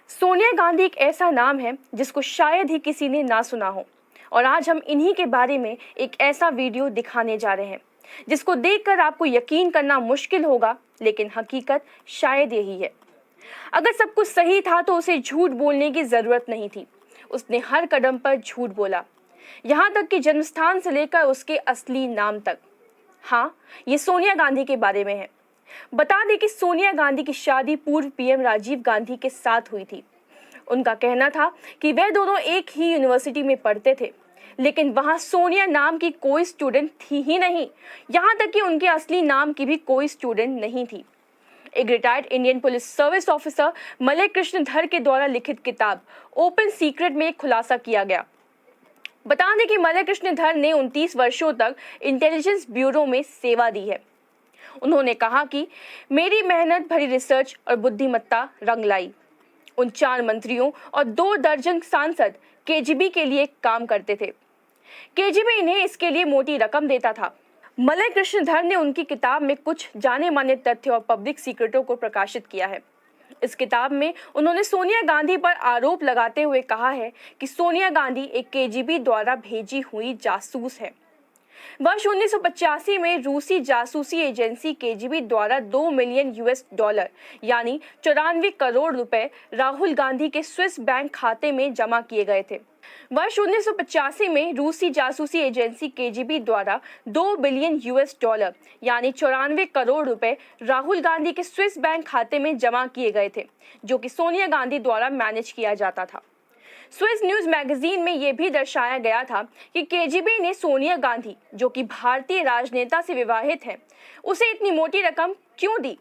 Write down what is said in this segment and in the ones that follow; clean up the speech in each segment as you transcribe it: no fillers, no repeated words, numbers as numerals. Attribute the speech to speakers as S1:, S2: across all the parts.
S1: सोनिया गांधी एक ऐसा नाम है जिसको शायद ही किसी ने ना सुना हो। और आज हम इन्हीं के बारे में एक ऐसा वीडियो दिखाने जा रहे हैं जिसको देखकर आपको यकीन करना मुश्किल होगा, लेकिन हकीकत शायद यही है। अगर सब कुछ सही था तो उसे झूठ बोलने की जरूरत नहीं थी। उसने हर कदम पर झूठ बोला, यहाँ तक कि जन्मस्थान से लेकर उसके असली नाम तक। हाँ, ये सोनिया गांधी के बारे में है। बता दें कि सोनिया गांधी की शादी पूर्व पीएम राजीव गांधी के साथ हुई थी। उनका कहना था कि वे दोनों एक ही यूनिवर्सिटी में पढ़ते थे, लेकिन वहां सोनिया नाम की कोई स्टूडेंट थी ही नहीं। यहाँ तक कि उनके असली नाम की भी कोई स्टूडेंट नहीं थी। एक retired Indian police service officer Malay Krishnadhar के द्वारा लिखित किताब ओपन सीक्रेट में एक खुलासा किया गया। बता दें कि मलय कृष्णधर ने 29 वर्षों तक इंटेलिजेंस ब्यूरो में सेवा दी है। उन्होंने कहा कि मेरी मेहनत भरी रिसर्च और बुद्धिमत्ता रंग लाई। उन 4 मंत्रियों और 2 दर्जन सांसद केजीबी के लिए काम करते थे। केजीबी इन्हें इसके लिए मोटी रकम देता था। मलय कृष्णधर ने उनकी किताब में कुछ जाने माने तथ्य और पब्लिक सीक्रेटों को प्रकाशित किया है। इस किताब में उन्होंने सोनिया गांधी पर आरोप लगाते हुए कहा है कि सोनिया गांधी एक केजीबी द्वारा भेजी हुई जासूस है। वर्ष 1985 में रूसी जासूसी एजेंसी केजीबी द्वारा 2 मिलियन यूएस डॉलर यानी 94 करोड़ रुपए राहुल गांधी के स्विस बैंक खाते में जमा किए गए थे। वर्ष 1985 में रूसी जासूसी एजेंसी केजीबी द्वारा 2 बिलियन यूएस डॉलर यानी 94 करोड़ रुपए राहुल गांधी के स्विस बैंक खाते में जमा किए गए थे, जो कि सोनिया गांधी द्वारा मैनेज किया जाता था। स्विस न्यूज मैगजीन में यह भी दर्शाया गया था कि केजीबी ने सोनिया गांधी, जो कि भारतीय राजनेता से विवाहित है, उसे इतनी मोटी रकम क्यों दी।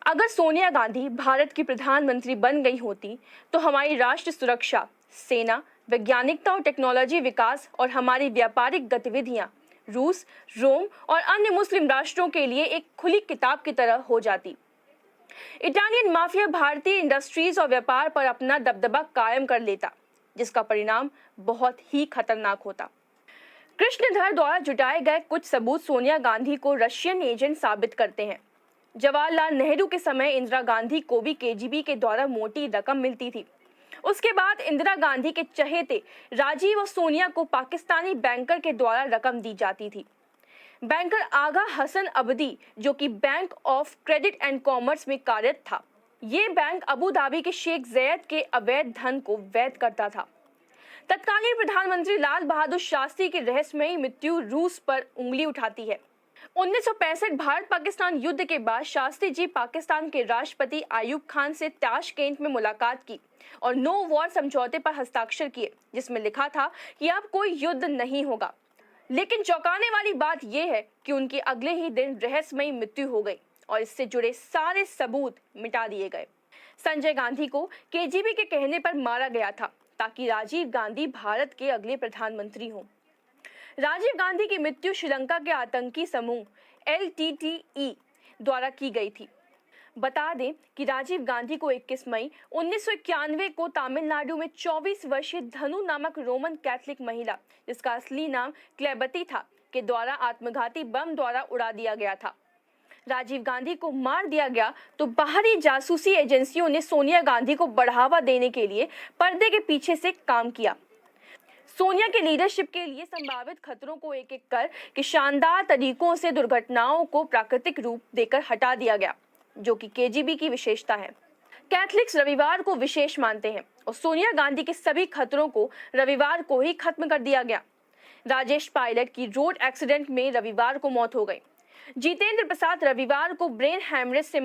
S1: अगर सोनिया गांधी भारत की प्रधानमंत्री बन गई होती तो हमारी राष्ट्र सुरक्षा, सेना, वैज्ञानिकता और टेक्नोलॉजी विकास और हमारी व्यापारिक गतिविधियां रूस, रोम और अन्य मुस्लिम राष्ट्रों के लिए एक खुली किताब की तरह हो जाती। इटालियन माफिया भारतीय इंडस्ट्रीज और व्यापार पर अपना दबदबा कायम कर लेता, जिसका परिणाम बहुत ही खतरनाक होता। कृष्णधर द्वारा जुटाए गए कुछ सबूत सोनिया गांधी को रशियन एजेंट साबित करते हैं। जवाहरलाल नेहरू के समय इंदिरा गांधी को भी केजीबी के द्वारा मोटी रकम मिलती थी। उसके बाद इंदिरा गांधी के चहेते राजीव और सोनिया को पाकिस्तानी बैंकर के द्वारा रकम दी जाती थी। बैंकर आगा हसन अब्दी, जो कि bank of credit and commerce में कार्यरत था, ये बैंक अबू धाबी के शेख जैद के अवैध धन को वैध करता था। तत्कालीन प्रधानमंत्री लाल बहादुर शास्त्री की रहस्यमयी मृत्यु रूस पर उंगली उठाती है। 1965 भारत पाकिस्तान युद्ध के बाद शास्त्री जी पाकिस्तान के राष्ट्रपति आयूब खान से ताशकेंट में मुलाकात की और नो वॉर समझौते पर हस्ताक्षर किए, जिसमें लिखा था कि अब कोई युद्ध नहीं होगा। लेकिन चौंकाने वाली बात यह है कि उनकी अगले ही दिन रहस्यमयी मृत्यु हो गई और इससे जुड़े सारे सबूत मिटा दिए गए। संजय गांधी को केजीबी के कहने पर मारा गया था ताकि राजीव गांधी भारत के अगले प्रधानमंत्री हों। राजीव गांधी की मृत्यु श्रीलंका के आतंकी समूह एलटीटीई द्वारा की गई थी। बता दें कि राजीव गांधी को 21 मई 1991 को तमिलनाडु में 24 वर्षीय धनु नामक रोमन कैथोलिक महिला, जिसका असली नाम क्लेबती था, के द्वारा आत्मघाती बम द्वारा उड़ा दिया गया था। राजीव गांधी को मार दिया गया तो बाहरी जासूसी एजेंसियों ने सोनिया गांधी को बढ़ावा देने के लिए पर्दे के पीछे से काम किया। सोनिया के लीडरशिप के लिए संभावित खतरों को एक एक कर के शानदार तरीकों से दुर्घटनाओं को प्राकृतिक रूप देकर हटा दिया गया, जो कि केजीबी की विशेषता है। कैथलिक्स रविवार को विशेष मानते हैं और सोनिया गांधी के सभी खतरों को रविवार को ही खत्म कर दिया गया। राजेश पायलट की रोड एक्सीडेंट में रविवार को मौत हो गई। जितेंद्र प्रसाद रविवार को ब्रेन हैमरेज से